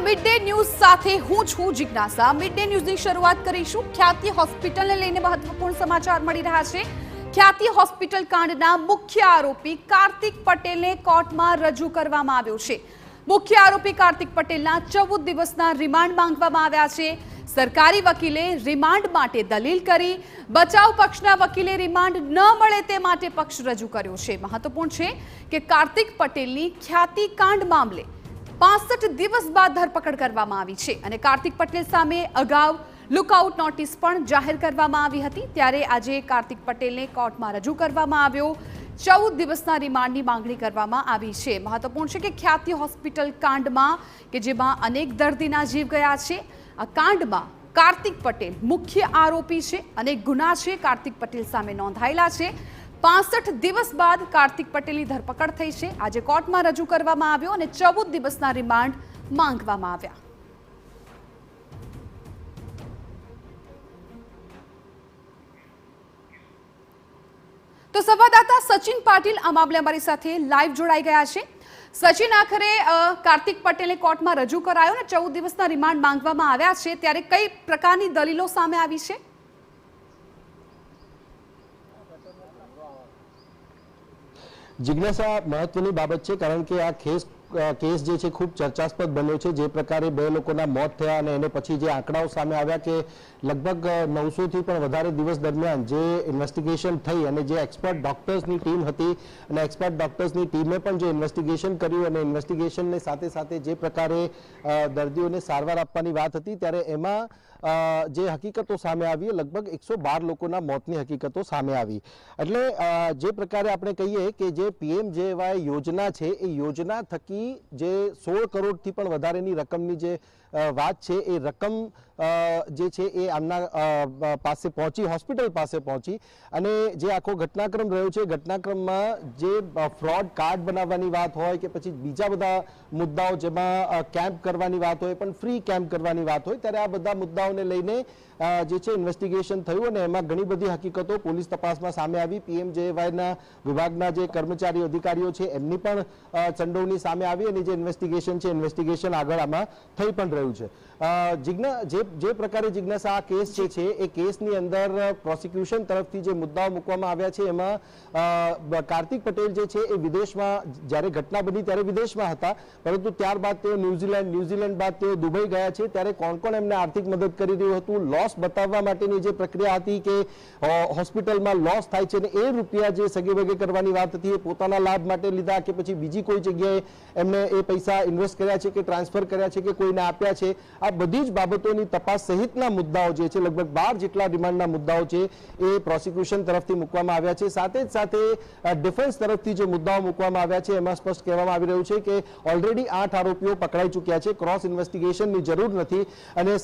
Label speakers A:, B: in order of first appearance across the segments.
A: Mid day news સાથે હું છું જિજ્ઞાસા। મિડ ડે ન્યૂઝની શરૂઆત કરીશું। ખ્યાતિ હોસ્પિટલને લઈને મહત્વપૂર્ણ સમાચાર મળી રહ્યા છે। ખ્યાતિ હોસ્પિટલ કાંડના મુખ્ય આરોપી કાર્તિક પટેલને કોર્ટમાં રજૂ કરવામાં આવ્યો છે। મુખ્ય આરોપી કાર્તિક પટેલના 14 દિવસના રિમાન્ડ માંગવામાં આવ્યા છે। સરકારી વકીલે રિમાન્ડ માટે દલીલ કરી, બચાવ પક્ષના વકીલે રિમાન્ડ ન મળે તે માટે પક્ષ રજૂ કર્યો છે। મહત્વપૂર્ણ છે કે કાર્તિક પટેલની ખ્યાતિ કાંડ મામલે 65 દિવસ બાદ ધરપકડ કરવામાં આવી છે અને કાર્તિક પટેલ સામે અગાઉ લુકઆઉટ નોટિસ પણ જાહેર કરવામાં આવી હતી। ત્યારે આજે કાર્તિક પટેલને કોર્ટમાં રજૂ કરવામાં આવ્યો। 14 દિવસના રિમાન્ડની માંગણી કરવામાં આવી છે। મહત્વપૂર્ણ છે કે ખ્યાતિ હોસ્પિટલ કાંડમાં કે જેમાં અનેક દર્દીના જીવ ગયા છે, આ કાંડમાં કાર્તિક પટેલ મુખ્ય આરોપી છે। અનેક ગુના છે કાર્તિક પટેલ સામે નોંધાયેલા છે। 65 દિવસ બાદ કાર્તિક પટેલની ધરપકડ થઈ છે। આજે કોર્ટમાં રજૂ કરવામાં આવ્યો અને 14 દિવસના રિમાન્ડ માંગવામાં આવ્યા। તો સંવાદદાતા સચિન પાટીલ આ મામલે અમારી સાથે લાઈવ જોડાઈ ગયા છે। સચિન, આખરે કાર્તિક પટેલને કોર્ટમાં રજૂ કરાયો અને 14 દિવસના રિમાન્ડ માંગવામાં આવ્યા છે, ત્યારે કઈ પ્રકારની દલીલો સામે આવી છે?
B: જિજ્ઞાસા, મહત્વની બાબત છે કારણ કે આ કેસ જે છે ખૂબ ચર્ચાસ્પદ બન્યો છે। જે પ્રકારે 2 લોકોના મોત થયા અને એને પછી જે આંકડાઓ સામે આવ્યા કે લગભગ 900 થી પણ વધારે દિવસ દરમિયાન જે ઇન્વેસ્ટિગેશન થઈ અને જે એક્સપર્ટ ડોક્ટર્સની ટીમ હતી અને એક્સપર્ટ ડોક્ટર્સની ટીમે પણ જે ઇન્વેસ્ટિગેશન કર્યું અને ઇન્વેસ્ટિગેશનની સાથે સાથે જે પ્રકારે દર્દીઓને સારવાર આપવાની વાત હતી, ત્યારે એમાં જે હકીકતો સામે આવી લગભગ 112 લોકોના મોતની હકીકતો સામે આવી। એટલે જે પ્રકારે આપણે કહીએ કે જે PMJY યોજના છે એ યોજના થકી જે 16 કરોડથી પણ વધારેની રકમની જે વાત છે એ રકમ જે છે એ આમના પાસે પહોંચી, હોસ્પિટલ પાસે પહોંચી અને જે આખો ઘટનાક્રમ રહ્યો છે, ઘટનાક્રમમાં જે ફ્રોડ કાર્ડ બનાવવાની વાત હોય કે પછી બીજા બધા મુદ્દાઓ જેમાં કેમ્પ કરવાની વાત હોય, પણ ફ્રી કેમ્પ કરવાની વાત હોય, ત્યારે આ બધા મુદ્દાઓને લઈને જે છે ઇન્વેસ્ટિગેશન થયું અને એમાં ઘણી બધી હકીકતો પોલીસ તપાસમાં સામે આવી। PMJYના વિભાગના જે કર્મચારીઓ અધિકારીઓ છે એમની પણ સંડોવણી સામે આવી અને જે ઇન્વેસ્ટિગેશન છે ઇન્વેસ્ટિગેશન આગળ આમાં થઈ પણ રહ્યું છે। જે પ્રકારે જિજ્ઞાસા આ કેસ છે એ કેસની અંદર પ્રોસિક્યુશન તરફથી જે મુદ્દાઓ મૂકવામાં આવ્યા છે એમાં કાર્તિક પટેલ જે છે એ વિદેશમાં, જ્યારે ઘટના બની ત્યારે વિદેશમાં હતા, પરંતુ ત્યારબાદ તેઓ ન્યુઝીલેન્ડ બાદ તેઓ દુબઈ ગયા છે। ત્યારે કોણ કોણ એમને આર્થિક મદદ કરી રહ્યું હતું, લોસ બતાવવા માટેની જે પ્રક્રિયા હતી કે હોસ્પિટલમાં લોસ થાય છે ને એ રૂપિયા જે સગેવગે કરવાની વાત હતી એ પોતાના લાભ માટે લીધા કે પછી બીજી કોઈ જગ્યાએ એમને એ પૈસા ઇન્વેસ્ટ કર્યા છે કે ટ્રાન્સફર કર્યા છે કે કોઈને આપ્યા છે, આ બધી જ બાબતોની તપાસ સહિતના મુદ્દાઓ જે છે લગભગ 12 જેટલા રિમાન્ડના મુદ્દાઓ છે એ પ્રોસિક્યુશન તરફથી મૂકવામાં આવ્યા છે। સાથે જ સાથે ડિફેન્સ તરફથી જે મુદ્દાઓ મૂકવામાં આવ્યા છે એમાં સ્પષ્ટ કહેવામાં આવી રહ્યું છે કે ઓલરેડી 8 આરોપીઓ પકડાઈ ચૂક્યા છે, ક્રોસ ઇન્વેસ્ટિગેશનની જરૂર નથી અને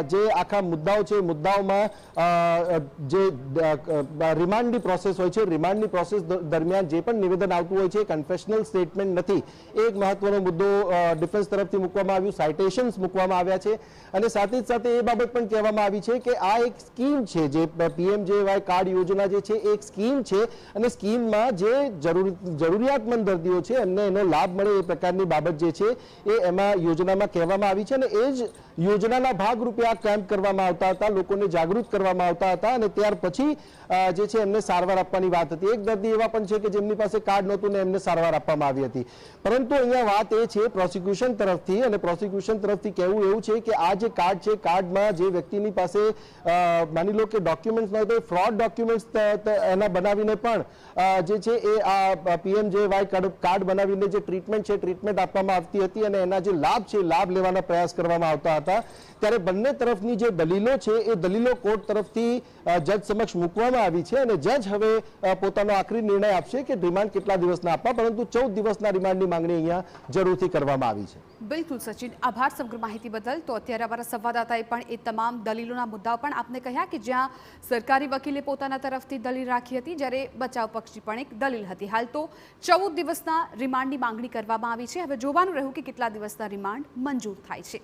B: જે આખા મુદ્દાઓ છે મુદ્દાઓમાં જે રિમાન્ડની પ્રોસેસ હોય છે, રિમાન્ડની પ્રોસેસ દરમિયાન જે પણ નિવેદન આવતું હોય છે કન્ફેશનલ સ્ટેટમેન્ટ નથી, એક મહત્વનો મુદ્દો ડિફેન્સ તરફથી મૂકવામાં આવ્યું, સાઇટેશન્સ મૂકવામાં આવ્યા છે અને સાથે જ સાથે એ બાબત પણ કહેવામાં આવી છે કે આ એક સ્કીમ છે, જે PMJY કાર્ડ યોજના જે છે એક સ્કીમ છે અને સ્કીમમાં જે જરૂરિયાતમંદ દર્દીઓ છે એમને એનો લાભ મળે એ પ્રકારની બાબત જે છે એ એમાં યોજનામાં કહેવામાં આવી છે અને એ જ યોજનાના ભાગરૂપે આ કેમ્પ કરવામાં આવતા હતા, લોકોને જાગૃત કરવામાં આવતા હતા અને ત્યાર પછી જે છે એમને સારવાર આપવાની વાત હતી। એક દર્દી એવા પણ છે કે જેમની પાસે કાર્ડ નહોતું ને એમને સારવાર આપવામાં આવી હતી, પરંતુ અહીંયા વાત એ છે પ્રોસિક્યુશન તરફથી અને પ્રોસિક્યુશન તરફથી કહેવું એવું છે કે આ જે કાર્ડ છે, કાર્ડમાં જે વ્યક્તિની પાસે માની લો કે ડોક્યુમેન્ટ્સ ન હોય તો ફ્રોડ ડોક્યુમેન્ટ્સ એના બનાવીને પણ જે છે એ આ PMJY કાર્ડ બનાવીને જે ટ્રીટમેન્ટ છે ટ્રીટમેન્ટ આપવામાં આવતી હતી અને એના જે લાભ છે લાભ લેવાના પ્રયાસ કરવામાં આવતા હતા। ત્યારે બંને તરફની જે દલીલો છે એ દલીલો કોર્ટ તરફથી જજ સમક્ષ મૂકવામાં આવી છે અને જજ હવે પોતાનો આખરી નિર્ણય આપશે કે રિમાન્ડ કેટલા દિવસના આપવા, પરંતુ 14 દિવસના રિમાન્ડની માંગણી અહીંયા જરૂરથી કરવામાં આવી છે।
A: બિલકુલ સચિન, આભાર સમગ્ર માહિતી બદલ। તો અત્યારે અમારા સંવાદદાતાએ પણ એ તમામ દલીલોના મુદ્દાઓ પણ આપને કહ્યા કે જ્યાં સરકારી વકીલે પોતાના તરફથી દલીલ રાખી હતી, જ્યારે બચાવ પક્ષની પણ એક દલીલ હતી। હાલ તો 14 દિવસના રિમાન્ડની માંગણી કરવામાં આવી છે। હવે જોવાનું રહ્યું કે કેટલા દિવસના રિમાન્ડ મંજૂર થાય છે।